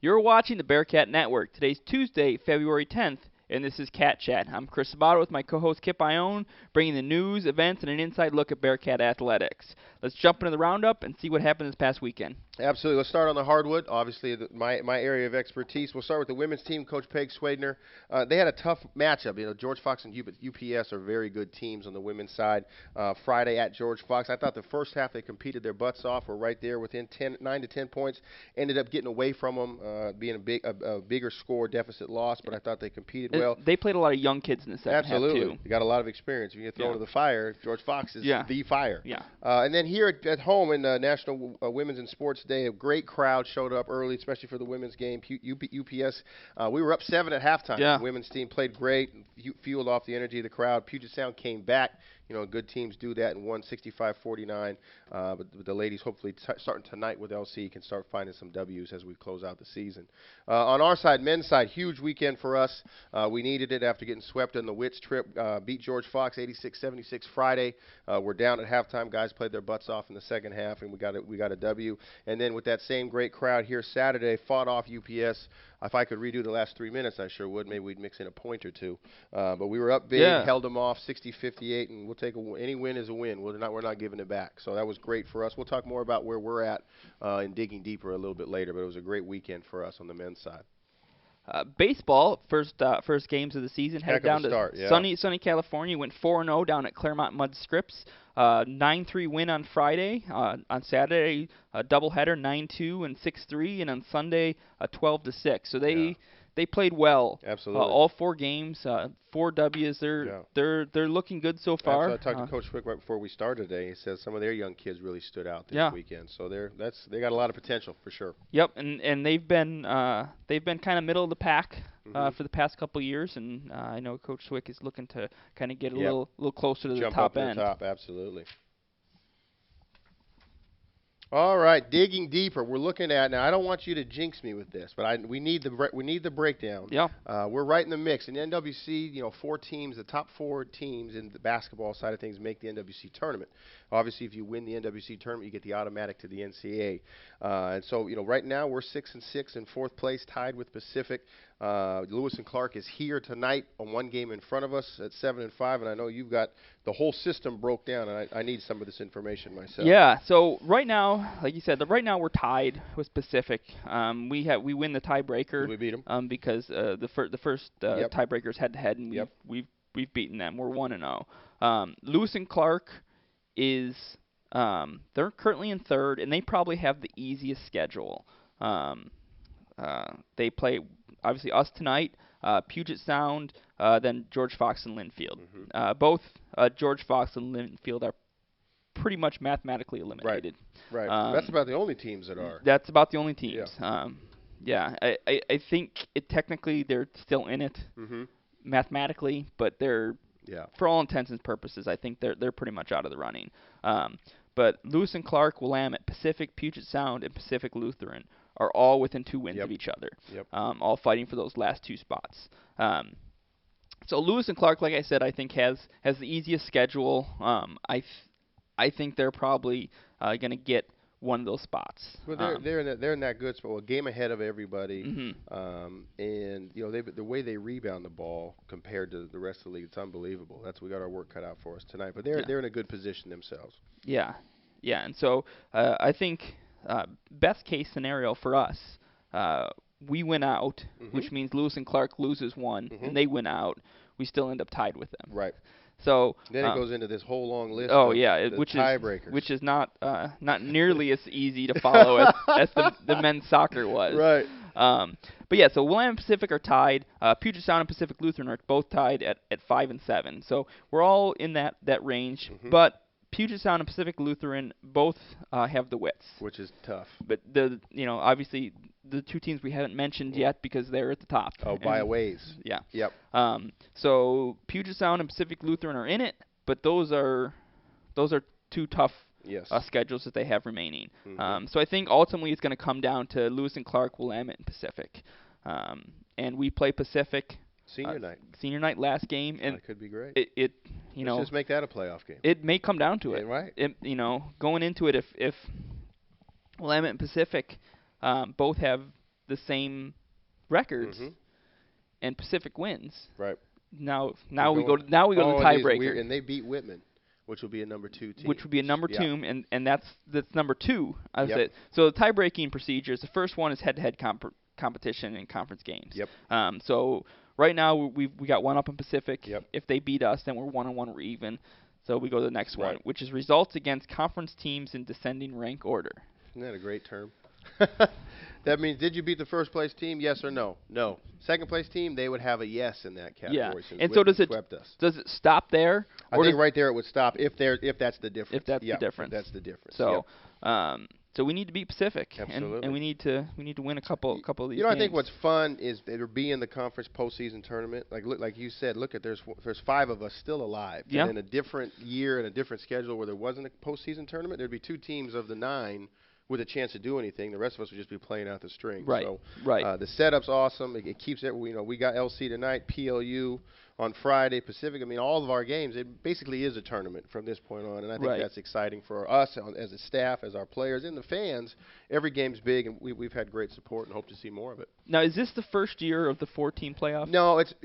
You're watching the Bearcat Network. Today's Tuesday, February 10th, and this is Cat Chat. I'm Chris Sabato with my co-host Kip Ioane, bringing the news, events, and an inside look at Bearcat athletics. Let's jump into the roundup and see what happened this past weekend. Absolutely. Let's start on the hardwood. Obviously, my area of expertise. We'll start with the women's team. Coach Peg Swedner. They had a tough matchup. George Fox and UPS are very good teams on the women's side. Friday at George Fox. I thought the first half they competed their butts off. Were right there within 9 to 10 points. Ended up getting away from them, being a bigger score deficit loss. But I thought they competed well. They played a lot of young kids in the second half, too. They got a lot of experience. If you get thrown to the fire, George Fox is the fire. Yeah. And then here at home in National Women's in Sports Day, a great crowd showed up early, especially for the women's game. UPS, we were up 7 at halftime. Yeah. The women's team played great, fueled off the energy of the crowd. Puget Sound came back. Good teams do that and won 65-49. But the ladies hopefully starting tonight with LC can start finding some W's as we close out the season. On our side, men's side, huge weekend for us. We needed it after getting swept in the Wits trip. Beat George Fox 86-76 Friday. We're down at halftime. Guys played their butts off in the second half, and we got a W. And then with that same great crowd here Saturday, fought off UPS. If I could redo the last 3 minutes, I sure would. Maybe we'd mix in a point or two. But we were up big, held them off 60-58, and we'll take any win is a win. We're not giving it back. So that was great for us. We'll talk more about where we're at and digging deeper a little bit later. But it was a great weekend for us on the men's side. Baseball, first games of the season, headed down to sunny California. Went 4-0 down at Claremont Mud Scripts. 9-3 win on Friday. On Saturday, a doubleheader, 9-2 and 6-3, and on Sunday, 12-6. So they played well. Absolutely. All 4 games, 4 W's. They're looking good so far. Absolutely. I talked to Coach Quick right before we started today. He says some of their young kids really stood out this weekend. So they got a lot of potential for sure. Yep, and they've been kind of middle of the pack for the past couple of years, and I know Coach Swick is looking to kind of get a little closer to the top end. Jump up to the top, absolutely. All right, digging deeper. We're looking at now. I don't want you to jinx me with this, but we need the breakdown. Yeah. We're right in the mix in the NWC. 4 teams, the top 4 teams in the basketball side of things make the NWC tournament. Obviously, if you win the NWC tournament, you get the automatic to the NCAA. And so, right now we're 6-6 in 4th place, tied with Pacific. Lewis and Clark is here tonight on 1 game in front of us at 7-5, and I know you've got the whole system broke down, and I need some of this information myself. Yeah. So right now, like you said, right now we're tied with Pacific. We win the tiebreaker. We beat them because the first tiebreakers head-to-head, and we've beaten them. We're 1-0. Lewis and Clark is they're currently in 3rd, and they probably have the easiest schedule. They play obviously us tonight, Puget Sound, then George Fox and Linfield. Both George Fox and Linfield are pretty much mathematically eliminated. Right. That's about the only teams that are. That's about the only teams. I think technically they're still in it mathematically, but they're for all intents and purposes, I think they're pretty much out of the running. But Lewis and Clark, Willamette, Pacific, Puget Sound, and Pacific Lutheran are all within 2 wins of each other, all fighting for those last 2 spots. So Lewis and Clark, like I said, I think has the easiest schedule. I think they're probably going to get one of those spots. Well, they're in that good spot, a game ahead of everybody, and the way they rebound the ball compared to the rest of the league, it's unbelievable. We got our work cut out for us tonight, but they're in a good position themselves. Yeah, and so I think best case scenario for us, we win out, which means Lewis and Clark loses 1, and they win out. We still end up tied with them. Right. So then it goes into this whole long list. Of tiebreakers, which is not nearly as easy to follow as the men's soccer was. Right. But so Willamette and Pacific are tied. Puget Sound and Pacific Lutheran are both tied at 5 and 7. So we're all in that range. But Puget Sound and Pacific Lutheran both have the Wits, which is tough. But obviously the 2 teams we haven't mentioned yet because they're at the top. By a ways. Yeah. Yep. So Puget Sound and Pacific Lutheran are in it, but those are 2 tough schedules that they have remaining. So I think ultimately it's going to come down to Lewis and Clark, Willamette, and Pacific. And we play Pacific Senior night last game, and that could be great. Let's just make that a playoff game. It may come down to it. Right. Going into it, if Willamette and Pacific both have the same records Mm-hmm. and Pacific wins. Right. Now we going, go to the tiebreaker, and they beat Whitman, which will be a number 2 team. which would be a number Yeah. 2, and that's number 2. I would Yep. say. So the tie-breaking procedures. The first one is head-to-head competition in conference games. Yep. So right now we got one up in Pacific. Yep. If they beat us, then we're 1-1. We're even. So we go to the next one, Right. which is results against conference teams in descending rank order. Isn't that a great term? That means, did you beat the first place team? Yes or no? No. Second place team, they would have a yes in that category. Yeah. Since And so Whitman does it swept us. does it stop there? I think right there it would stop if that's the difference. If that's yeah, the difference. If that's the difference. So, yeah. So we need to beat Pacific, Absolutely. and we need to win a couple of these. You know, games. I think what's fun is there being the conference postseason tournament. Like you said, look at there's 5 of us still alive. Yeah. And in a different year and a different schedule where there wasn't a postseason tournament, there'd be 2 teams of the 9 with a chance to do anything. The rest of us would just be playing out the string. Right. So right. The setup's awesome. It keeps it. We got LC tonight, PLU on Friday, Pacific. I mean, all of our games. It basically is a tournament from this point on, and I think that's exciting for us as a staff, as our players, and the fans. Every game's big, and we've had great support and hope to see more of it. Now, is this the first year of the 4-team playoff? No, it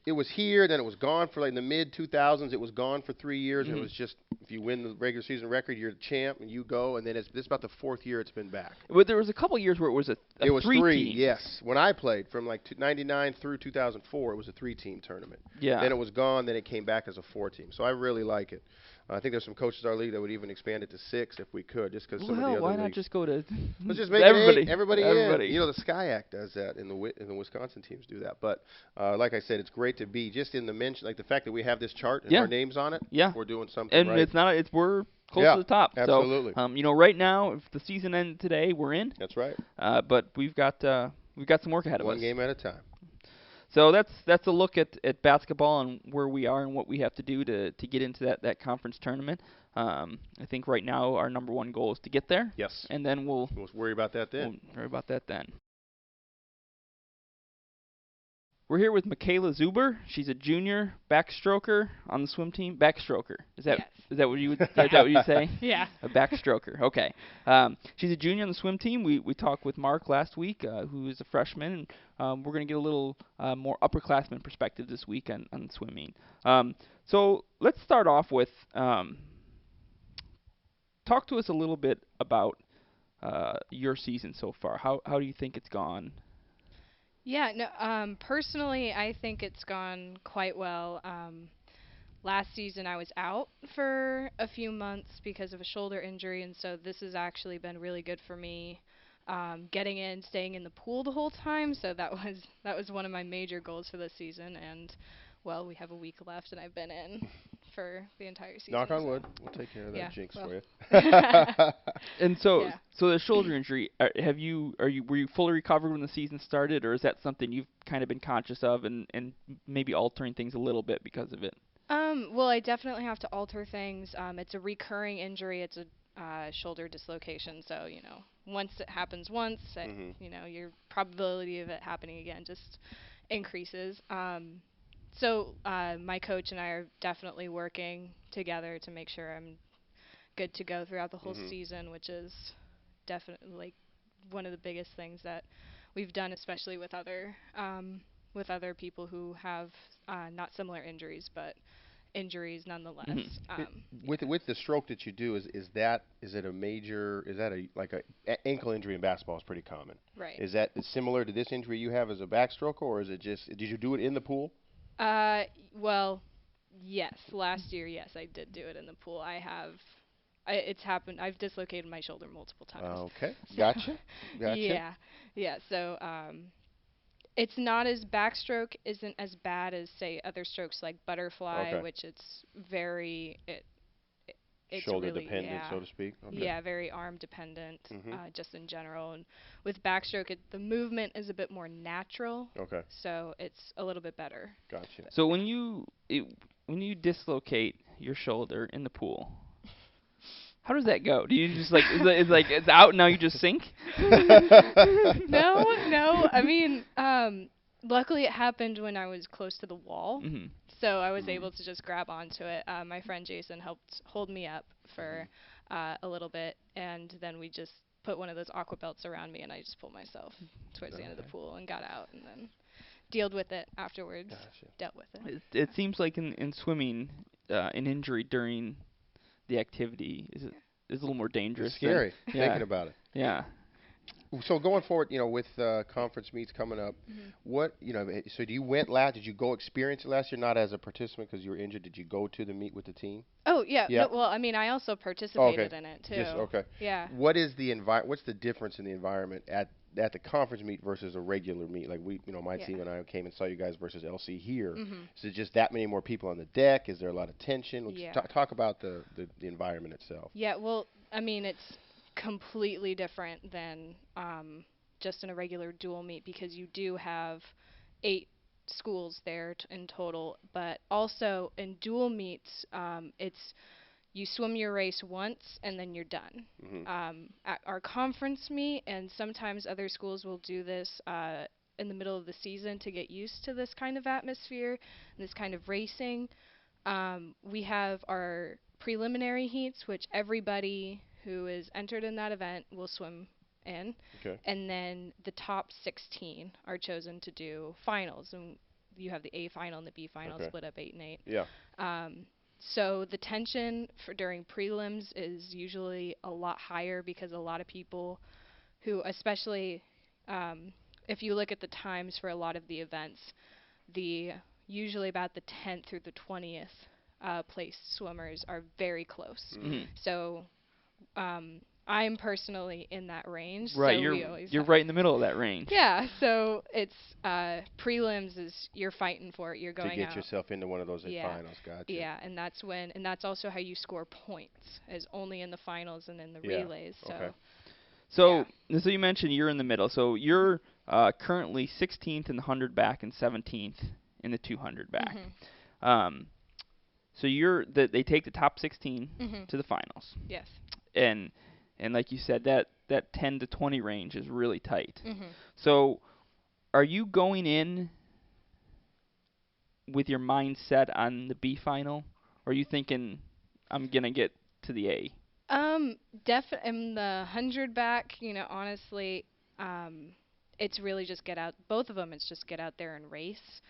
was here, then it was gone for in the mid 2000s. It was gone for 3 years. Mm-hmm. It was just if you win the regular season record, you're the champ, and you go. And then this is about the 4th year it's been back. But there was a couple years where it was it was 3 3. team. Yes, when I played from like 99 through 2004, it was a 3-team tournament. Yeah. Then it was gone. Then it came back as a 4-team. So I really like it. I think there's some coaches in our league that would even expand it to 6 if we could, just because some of the other why leagues. not just go to Let's just make everybody? it 8, everybody Everybody. in. You know, the Sky Act does that, and the Wisconsin teams do that. But like I said, it's great to be just in the mention, like the fact that we have this chart and our names on it. Yeah. We're doing something and right. it's not. We're close to the top. Absolutely. So, right now, if the season ended today, we're in. That's right. But we've got some work ahead of us. One game at a time. So that's a look at basketball and where we are and what we have to do to get into that conference tournament. I think right now our number 1 goal is to get there. Yes. And then we'll worry about that then. We'll worry about that then. We're here with Michaela Zuber. She's a junior backstroker on the swim team. Backstroker. Is that what you would is that what you say? Yeah. A backstroker. Okay. She's a junior on the swim team. We talked with Mark last week, who is a freshman, and we're going to get a little more upperclassman perspective this week on swimming. So let's start off with talk to us a little bit about your season so far. How do you think it's gone? Yeah, no, personally, I think it's gone quite well. Last season, I was out for a few months because of a shoulder injury, and so this has actually been really good for me. Getting in, staying in the pool the whole time, so that was one of my major goals for this season. And well, we have a week left, and I've been in for the entire season. Knock on wood. We'll take care of that jinx for you. And so the shoulder injury, were you fully recovered when the season started, or is that something you've kind of been conscious of and maybe altering things a little bit because of it? Well, I definitely have to alter things. It's a recurring injury. It's a shoulder dislocation. So, once it happens once, your probability of it happening again just increases. So my coach and I are definitely working together to make sure I'm good to go throughout the whole season, which is definitely one of the biggest things that we've done, especially with other people who have not similar injuries, but injuries nonetheless. With the stroke that you do, is it a major? Is that a ankle injury in basketball is pretty common? Right. Is that similar to this injury you have as a backstroker, or is it just? Did you do it in the pool? Well, yes. Last year, yes, I did do it in the pool. It's happened. I've dislocated my shoulder multiple times. Okay, gotcha. Yeah. So, it's not as backstroke isn't as bad as say other strokes like butterfly, which it's shoulder really, dependent, so to speak. Okay. Yeah, very arm dependent, just in general. And with backstroke, the movement is a bit more natural. Okay. So it's a little bit better. Gotcha. So when you dislocate your shoulder in the pool, how does that go? Do you just it's out and now you just sink? No. I mean, luckily it happened when I was close to the wall. Mm-hmm. So I was able to just grab onto it. My friend Jason helped hold me up for a little bit, and then we just put one of those aqua belts around me, and I just pulled myself towards the end of the pool and got out, and then dealt with it afterwards. Gotcha. Dealt with it. It seems like in swimming, an injury during the activity is a little more dangerous. It's scary thinking about it. Yeah. So going forward, with conference meets coming up, what so you went last? Did you go experience it last year? Not as a participant because you were injured. Did you go to the meet with the team? Oh yeah. Yeah. No, well, I mean, I also participated in it too. Yes. Okay. Yeah. What is the What's the difference in the environment at the conference meet versus a regular meet? Like my team and I came and saw you guys versus LC here. Is it just that many more people on the deck? Is there a lot of tension? Talk about the environment itself. Yeah. Well, I mean, it's completely different than just in a regular dual meet because you do have 8 schools there in total, but also in dual meets, it's you swim your race once and then you're done. At our conference meet, and sometimes other schools will do this in the middle of the season to get used to this kind of atmosphere, this kind of racing. We have our preliminary heats, which everybody who is entered in that event will swim in. Okay. And then the top 16 are chosen to do finals. And you have the A final and the B final split up 8 and 8. Yeah. So the tension for during prelims is usually a lot higher because a lot of people who, especially if you look at the times for a lot of the events, usually about the 10th through the 20th place swimmers are very close. So I'm personally in that range. Right, so you're right in the middle of that range. Yeah, so it's prelims is you're fighting for it. You're going to get out. yourself into one of those finals. Gotcha. Yeah, and that's also how you score points, is only in the finals and in the relays. So. Okay. So you mentioned you're in the middle. So you're currently 16th in the 100 back and 17th in the 200 back. So they take the top 16 to the finals. Yes. And like you said, that 10 to 20 range is really tight. So are you going in with your mindset on the B final, or are you thinking I'm gonna get to the A? Definitely in the 100 back, honestly, it's really just get out. Both of them, it's just get out there and race.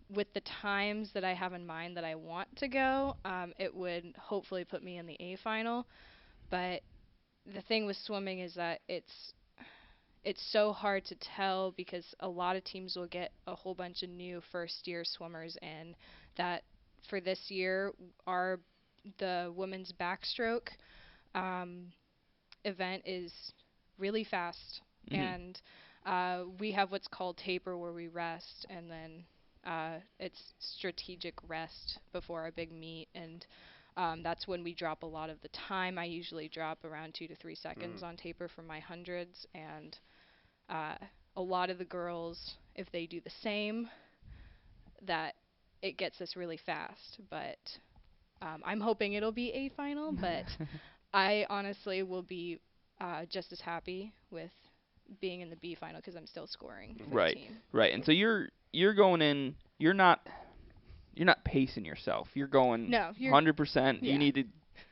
With the times that I have in mind that I want to go, it would hopefully put me in the A final. But the thing with swimming is that it's so hard to tell because a lot of teams will get a whole bunch of new first-year swimmers in. That for this year, the women's backstroke event is really fast, and we have what's called taper where we rest, and then it's strategic rest before our big meet, and that's when we drop a lot of the time. I usually drop around 2 to 3 seconds on taper for my hundreds, and a lot of the girls, if they do the same, that it gets us really fast. But I'm hoping it'll be a final, but I honestly will be just as happy with being in the B final because I'm still scoring for the team. Right. And so you're going in. You're not pacing yourself. You're going 100%. You need to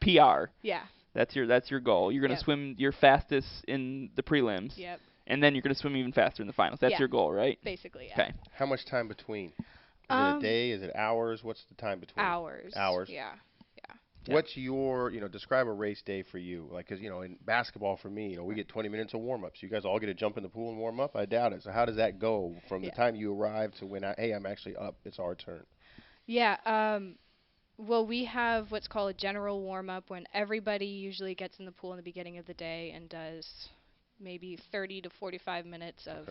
PR. Yeah. That's your goal. You're going to swim your fastest in the prelims. Yep. And then you're going to swim even faster in the finals. That's your goal, right? Basically, yeah. Okay. How much time between? Is it a day? Is it hours? What's the time between? Hours. Yeah. What's your, describe a race day for you? Like, because, in basketball for me, we get 20 minutes of warm-ups. You guys all get to jump in the pool and warm up? I doubt it. So how does that go from the time you arrive to when, I'm actually up, it's our turn? Yeah. Well, we have what's called a general warm-up when everybody usually gets in the pool in the beginning of the day and does maybe 30 to 45 minutes of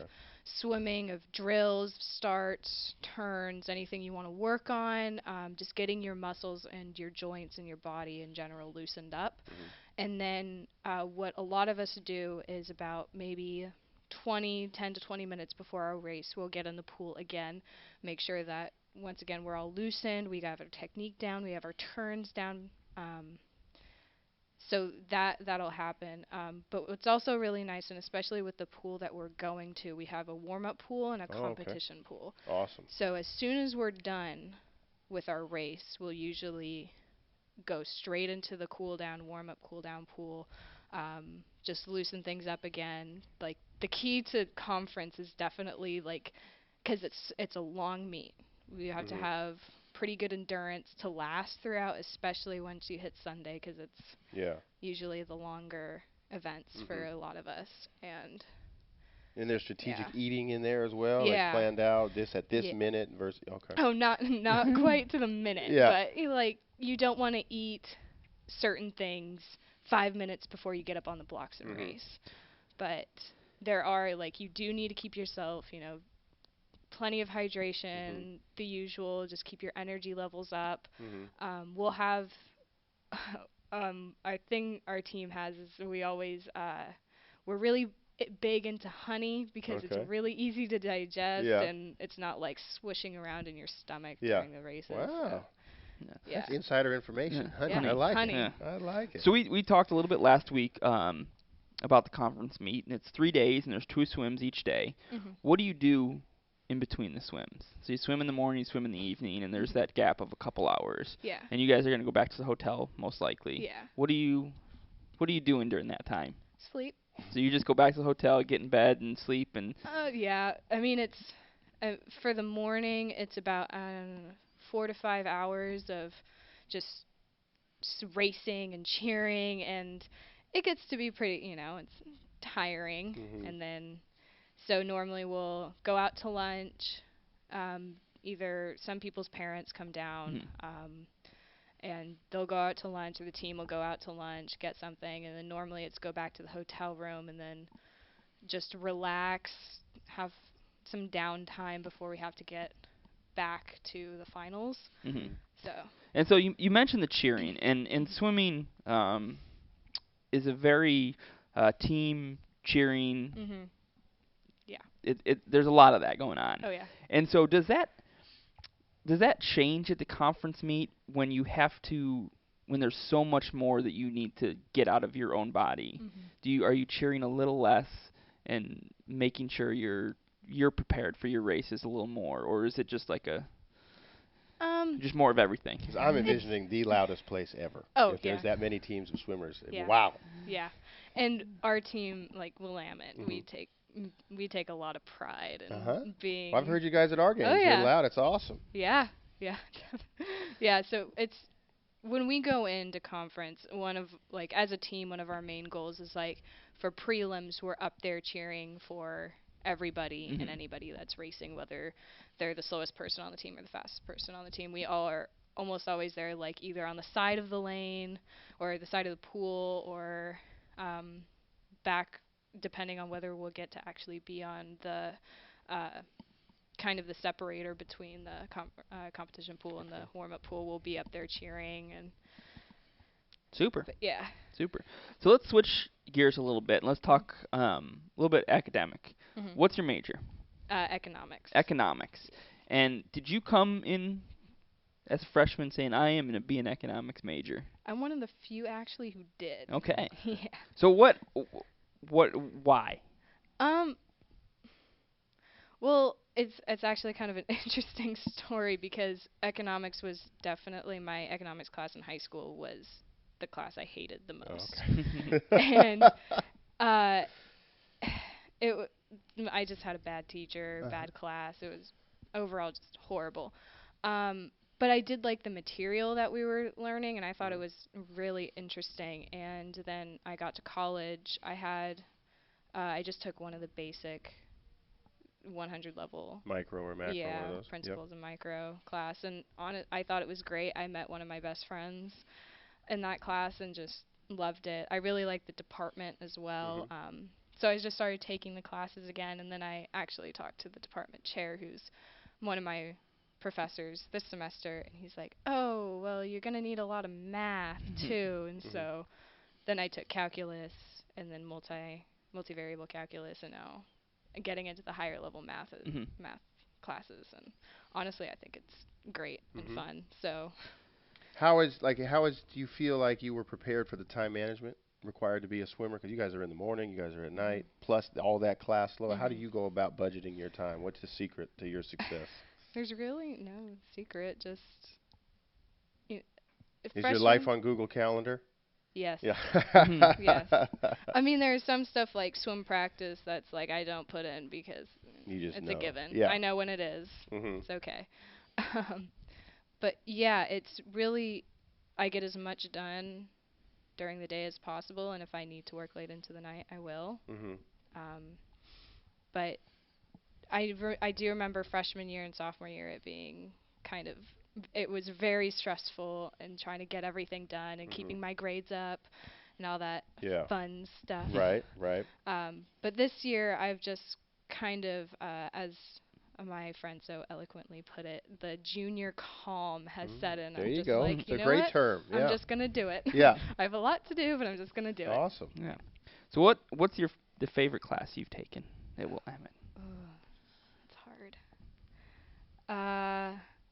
swimming, of drills, starts, turns, anything you want to work on, just getting your muscles and your joints and your body in general loosened up. And then what a lot of us do is about maybe 10 to 20 minutes before our race, we'll get in the pool again, make sure that, once again, we're all loosened, we have our technique down, we have our turns down. So that'll happen. But what's also really nice, and especially with the pool that we're going to, we have a warm-up pool and a competition pool. Awesome. So as soon as we're done with our race, we'll usually go straight into the cool-down, warm-up, cool-down pool. just loosen things up again. Like the key to conference is definitely like, because it's a long meet. We have to have pretty good endurance to last throughout, especially once you hit Sunday, because it's usually the longer events for a lot of us. And there's strategic eating in there as well, like Yeah. planned out this at this minute versus Oh, not quite to the minute, but you don't want to eat certain things 5 minutes before you get up on the blocks and race. But there are, like, you do need to keep yourself, plenty of hydration, the usual, just keep your energy levels up. We'll have our thing our team has is we always we're really big into honey because it's really easy to digest and it's not like swishing around in your stomach during the races. Wow. So, That's insider information. Honey. Yeah. I like honey. it. I like it. So we talked a little bit last week about the conference meet, and it's 3 days, and there's 2 swims each day. What do you do in between the swims? So you swim in the morning, you swim in the evening, and there's that gap of a couple hours. Yeah. And you guys are going to go back to the hotel, most likely. Yeah. What are you doing during that time? Sleep. So you just go back to the hotel, get in bed, and sleep, and... Yeah. I mean, it's... for the morning, it's about 4 to 5 hours of just racing and cheering, and it gets to be pretty, it's tiring. And then, so normally we'll go out to lunch. Either some people's parents come down, and they'll go out to lunch, or the team will go out to lunch, get something, and then normally it's go back to the hotel room and then just relax, have some downtime before we have to get back to the finals. So. And so you mentioned the cheering, and swimming is a very team cheering. Yeah. There's a lot of that going on. Oh yeah. And so does that change at the conference meet when there's so much more that you need to get out of your own body? Are you cheering a little less and making sure you're prepared for your races a little more, or is it just like just more of everything? 'Cause I'm envisioning the loudest place ever. Oh, if there's that many teams of swimmers. Yeah. Wow. Yeah. And our team, like Willamette, we take a lot of pride in being... Well, I've heard you guys at our games. Oh, yeah. You're loud. It's awesome. Yeah. Yeah. Yeah, so it's... When we go into conference, as a team, one of our main goals is, like, for prelims, we're up there cheering for everybody and anybody that's racing, whether they're the slowest person on the team or the fastest person on the team. We all are almost always there, like, either on the side of the lane or the side of the pool or back, depending on whether we'll get to actually be on the kind of the separator between the competition pool and the warm-up pool. We'll be up there cheering. And Super. Yeah. Super. So let's switch gears a little bit and let's talk a little bit academic. What's your major? Economics. Economics. And did you come in as a freshman saying, I am going to be an economics major? I'm one of the few actually who did. Okay. Yeah. So why? Well, it's actually kind of an interesting story because economics was definitely my economics class in high school was the class I hated the most. And I just had a bad teacher, bad class. It was overall just horrible. But I did like the material that we were learning, and I thought it was really interesting. And then I got to college. I just took one of the basic 100 level micro or macro, one of those. Principles of micro class, and I thought it was great. I met one of my best friends in that class and just loved it. I really liked the department as well. So I just started taking the classes again, and then I actually talked to the department chair, who's one of my professors this semester, and he's like, oh, well, you're going to need a lot of math too. And so then I took calculus and then multivariable calculus, and now getting into the higher level math classes. And honestly, I think it's great and fun. So do you feel like you were prepared for the time management required to be a swimmer? Because you guys are in the morning, you guys are at night, plus all that class load. How do you go about budgeting your time? What's the secret to your success? There's really no secret. Just is your life on Google Calendar? Yes. Yeah. Yes. I mean, there's some stuff like swim practice that's like I don't put in because You just it's know. a given. Yeah. I know when it is. Mhm. It's okay. But yeah, it's really I get as much done during the day as possible, and if I need to work late into the night, I will. Mhm. Um, but I do remember freshman year and sophomore year it being kind of it was very stressful and trying to get everything done and keeping my grades up and all that Yeah. fun stuff. Right. Right. But this year I've just kind of as my friend so eloquently put it, the junior calm has set in. There I'm you just go. like, It's you a know great what? term. I'm Yeah. just gonna do it. Yeah. I have a lot to do, but I'm just gonna do it. Awesome. Yeah. So what's the favorite class you've taken at Willamette? Ugh, it's hard.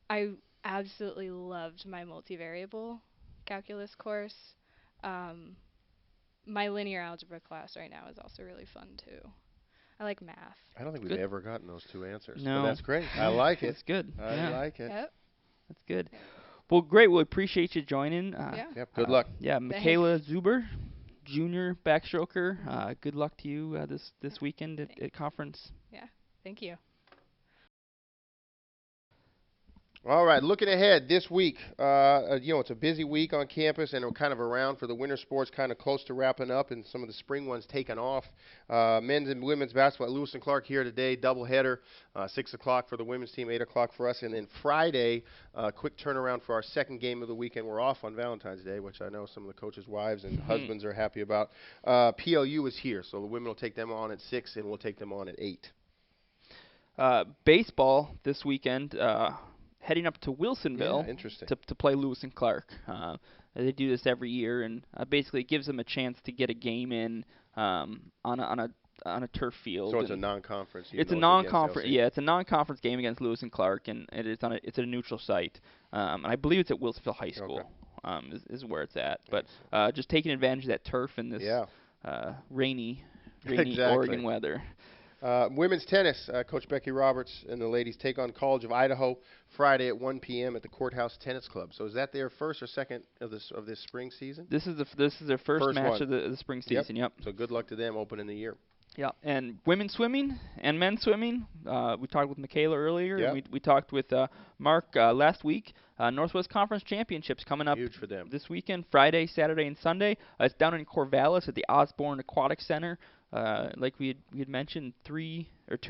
I absolutely loved my multivariable calculus course. Um, my linear algebra class right now is also really fun too. I like math. I don't think we've Good. ever gotten those two answers. No. But that's great. I like it. That's good. I like it. Yep. That's good. Yep. Well, great. We appreciate you joining. Yeah. Yep. Good luck. Yeah, Michaela Zuber, junior backstroker. Good luck to you this weekend at conference. Yeah. Thank you. All right, looking ahead this week, it's a busy week on campus, and we're kind of around for the winter sports, kind of close to wrapping up, and some of the spring ones taking off. Men's and women's basketball at Lewis and Clark here today, doubleheader, 6 o'clock for the women's team, 8 o'clock for us, and then Friday, quick turnaround for our second game of the weekend. We're off on Valentine's Day, which I know some of the coaches' wives and husbands are happy about. PLU is here, so the women will take them on at 6, and we'll take them on at 8. Baseball this weekend. Heading up to Wilsonville Yeah, interesting. to play Lewis and Clark. They do this every year, and basically it gives them a chance to get a game in on a turf field. So it's a non-conference. It's a non-conference. Yeah, it's a non-conference game against Lewis and Clark, and it's at a neutral site. And I believe it's at Wilsonville High School. Okay. Is where it's at. But just taking advantage of that turf in this rainy Exactly. Oregon weather. Women's tennis, Coach Becky Roberts and the ladies take on College of Idaho Friday at 1 p.m. at the Courthouse Tennis Club. So is that their first or second of this spring season? This is their first match of the spring season. Yep. So good luck to them opening the year. Yeah, and women's swimming and men's swimming. We talked with Michaela earlier. Yep. And we talked with Mark last week. Northwest Conference Championships coming up. Huge for them. This weekend, Friday, Saturday, and Sunday. It's down in Corvallis at the Osborne Aquatic Center. Like we had mentioned, 2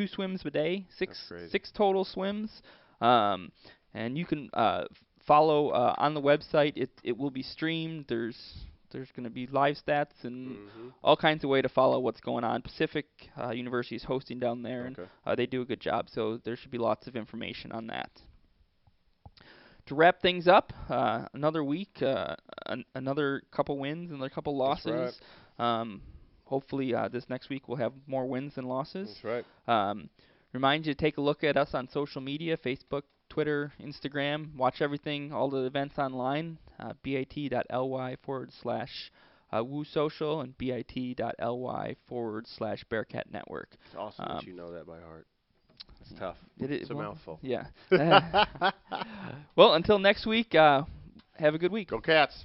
swims a day, six total swims. And you can follow on the website. It will be streamed. There's going to be live stats and all kinds of way to follow what's going on. Pacific University is hosting down there, and they do a good job. So there should be lots of information on that. To wrap things up, another week, another couple wins and a couple losses. That's right. Hopefully this next week we'll have more wins than losses. That's right. Remind you to take a look at us on social media, Facebook, Twitter, Instagram. Watch everything, all the events online, bit.ly/WooSocial and bit.ly/Bearcat Network. It's awesome that you know that by heart. It's tough. It's a mouthful. Yeah. Well, until next week, have a good week. Go Cats.